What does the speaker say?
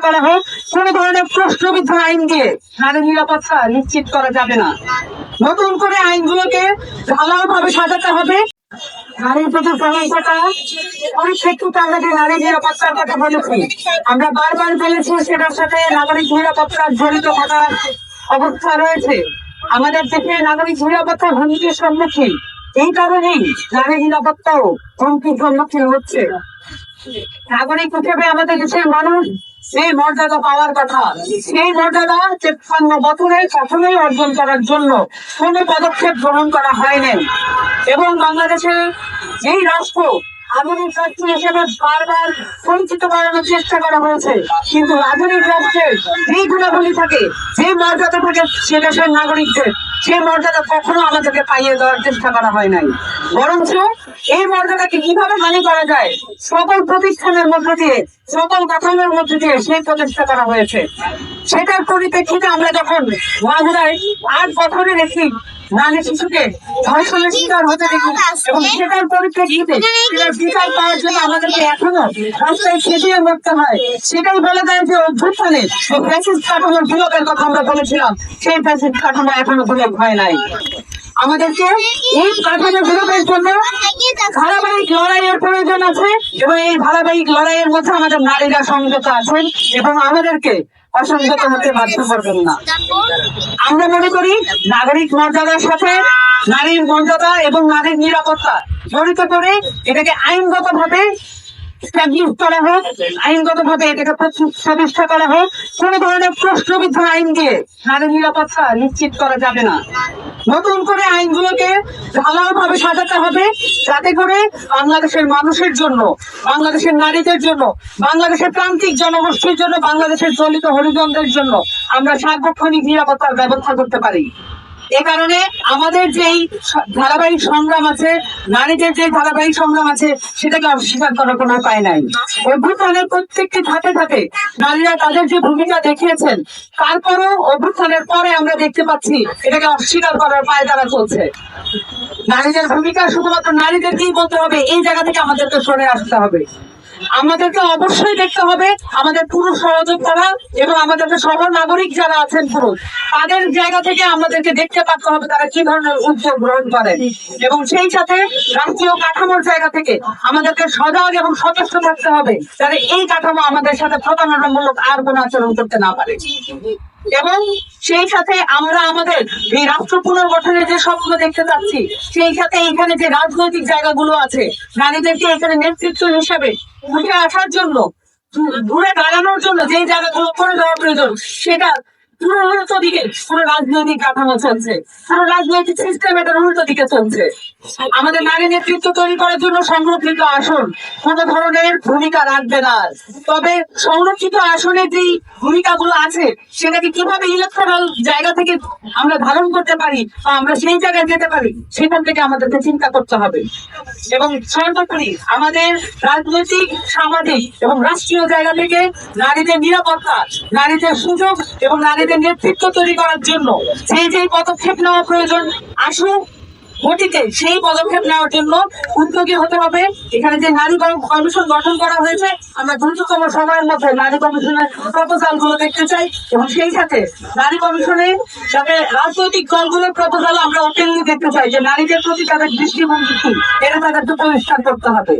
করা হোক, কোন ধরনের প্রশ্নবিদ্ধ আইন দিয়ে নারী নিরাপত্তা নিশ্চিত করা যাবে না। নতুন করে আইনগুলোকে ঢালাওভাবে সাজাতে হবে। নারীর প্রতি সহিংসতা পরিপ্রেক্ষিতে আমাদের নারী নিরাপত্তার কথা বলেছি, আমরা বারবার বলেছি সেটার সাথে নাগরিক নিরাপত্তার জড়িত থাকার অবস্থা রয়েছে। আমাদের দেশে নাগরিক নিরাপত্তা হুমকির সম্মুখীন, এই কারণেই নারী নিরাপত্তাও হুমকির সম্মুখীন হচ্ছে। নাগরিক হিসেবে আমাদের দেশের মানুষ সেই মর্যাদা পাওয়ার কথা, সেই মর্যাদা ৫৩ বছরে কখনোই অর্জন করার জন্য কোনো পদক্ষেপ গ্রহণ করা হয়নি। এবং বাংলাদেশে যেই রাষ্ট্র আধুনিক রাষ্ট্র হিসেবে বারবার পরিচিত করানোর চেষ্টা করা হয়েছে, কিন্তু আধুনিক রাষ্ট্রের যেই গুণাবলী থাকে, যে মর্যাদা থাকে সে দেশের নাগরিকদের, সেই মর্যাদা কখনো আমাদেরকে পাইয়ে দেওয়ার চেষ্টা করা হয় নাই। বরঞ্চ এই মর্যাদাকে কিভাবে হানি করা যায় সকল প্রতিষ্ঠানের মধ্য দিয়ে, সকল গঠনের মধ্য দিয়ে সেই প্রচেষ্টা করা হয়েছে। সেটার পরিপ্রেক্ষিতে আমরা যখন মাগুরায় ৮ বছরের একটি নারী শিশুকে ধর্ষণের শিকার হতে দেখি, এবং সেটার পরিপ্রেক্ষিতে বিচার পাওয়ার জন্য আমাদেরকে এখনো রাস্তায় খেটিয়ে মরতে হয়। সেটাই বলে দেয় যে অভ্যুত্থানে ফ্যাসিস্ট কাঠামোর বিলোপের কথা আমরা বলেছিলাম, সেই ফ্যাসিস্ট কাঠামো এখনো বিলোপ হয় নাই। আমাদেরকে এই কাঠামো বিলোপের জন্য ধারাবাহিক লড়াইয়ের প্রয়োজন আছে, এবং এই ধারাবাহিক লড়াইয়ের মধ্যে আমাদের নারীরা সংযত আছেন এবং আমাদেরকে অসংযত হতে বাধ্য করবেন না। আমরা মনে করি নাগরিক মর্যাদার সাথে নারীর মর্যাদা এবং নারীর নিরাপত্তা জড়িত করে এটাকে আইনগত ভাবে করা হোক, আইনগত ভাবে এটাকে প্রতিষ্ঠা করা হোক। কোন ধরনের প্রশ্নবিদ্ধ আইন দিয়ে নারী নিরাপত্তা নিশ্চিত করা যাবে না। নতুন করে আইনগুলোকে ঢালাওভাবে সাজাতে হবে, যাতে করে বাংলাদেশের মানুষের জন্য, বাংলাদেশের নারীদের জন্য, বাংলাদেশের প্রান্তিক জনগোষ্ঠীর জন্য, বাংলাদেশের দলিত হরিজনদের জন্য আমরা সার্বক্ষণিক নিরাপত্তার ব্যবস্থা করতে পারি। এ কারণে আমাদের যেই ধারাবাহিক সংগ্রাম আছে, নারীদের যে ধারাবাহিক সংগ্রাম আছে, সেটাকে অস্বীকার করার কোনো উপায় নাই। অভ্যুত্থানের প্রত্যেকটি ধাপে ধাপে নারীরা তাদের যে ভূমিকা দেখিয়েছেন, তারপরও অভ্যুত্থানের পরে আমরা দেখতে পাচ্ছি এটাকে অস্বীকার করার পায়ে তারা চলছে। নারীদের ভূমিকা শুধুমাত্র নারীদেরকেই বলতে হবে, এই জায়গা থেকে আমাদেরকে সরে আসতে হবে। আমাদেরকে অবশ্যই দেখতে হবে আমাদের পুরুষ সহযোদ্ধারা এবং আমাদের সহ নাগরিক যারা আছেন পুরুষ, তাদের জায়গা থেকে আমাদেরকে দেখতে পারতে হবে তারা কি ধরনের উদ্যোগ গ্রহণ করে, এবং সেই সাথে রাষ্ট্রীয় কাঠামোর জায়গা থেকে আমাদেরকে সজাগ এবং সচেষ্ট থাকতে হবে যারা এই কাঠামো আমাদের সাথে প্রতারণামূলক আর কোনো আচরণ করতে না পারে। এবং সেই সাথে আমরা আমাদের এই রাষ্ট্র পুনর্গঠনের যে স্বপ্ন দেখতে চাচ্ছি, সেই সাথে এখানে যে রাজনৈতিক জায়গাগুলো আছে, নারীদেরকে এখানে নেতৃত্ব হিসেবে উঠে আসার জন্য, ঘুরে দাঁড়ানোর জন্য যে জায়গাগুলো করে দেওয়া প্রয়োজন, সেটা পুরো উল্টো দিকে পুরো রাজনৈতিক কাঠামো চলছে, পুরো রাজনৈতিক সিস্টেম এটার উল্টো দিকে চলছে। আমাদের নারী নেতৃত্ব তৈরি করার জন্য সংরক্ষিত আসন কোন ধরনের ভূমিকা রাখবে না। তবে সংরক্ষিত আসনের যে ভূমিকাগুলো আছে সেটাকে কিভাবে ইলেকট্রাল জায়গা থেকে আমরা ধারণ করতে পারি বা আমরা সেই জায়গায় যেতে পারি, সেখান থেকে আমাদেরকে চিন্তা করতে হবে। এবং সর্বোপরি আমাদের রাজনৈতিক, সামাজিক এবং রাষ্ট্রীয় জায়গা থেকে নারীদের নিরাপত্তা, নারীদের সুযোগ এবং নারীদের নেতৃত্ব তৈরি করার জন্য যে পদক্ষেপ নেওয়া প্রয়োজন আসুক ঘটিতে, সেই পদক্ষেপ নেওয়ার জন্য উদ্যোগী হতে হবে। এখানে যে নারী কমিশন গঠন করা হয়েছে, আমরা দ্রুততম সময়ের মধ্যে নারী কমিশনের প্রপোজাল গুলো দেখতে চাই, এবং সেই সাথে নারী কমিশনে যাতে রাজনৈতিক দলগুলোর প্রপোজাল আমরা ওপেনলি দেখতে চাই যে নারীদের প্রতি তাদের দৃষ্টিভঙ্গি কি, এটা তাদেরকে পরিষ্কার করতে হবে।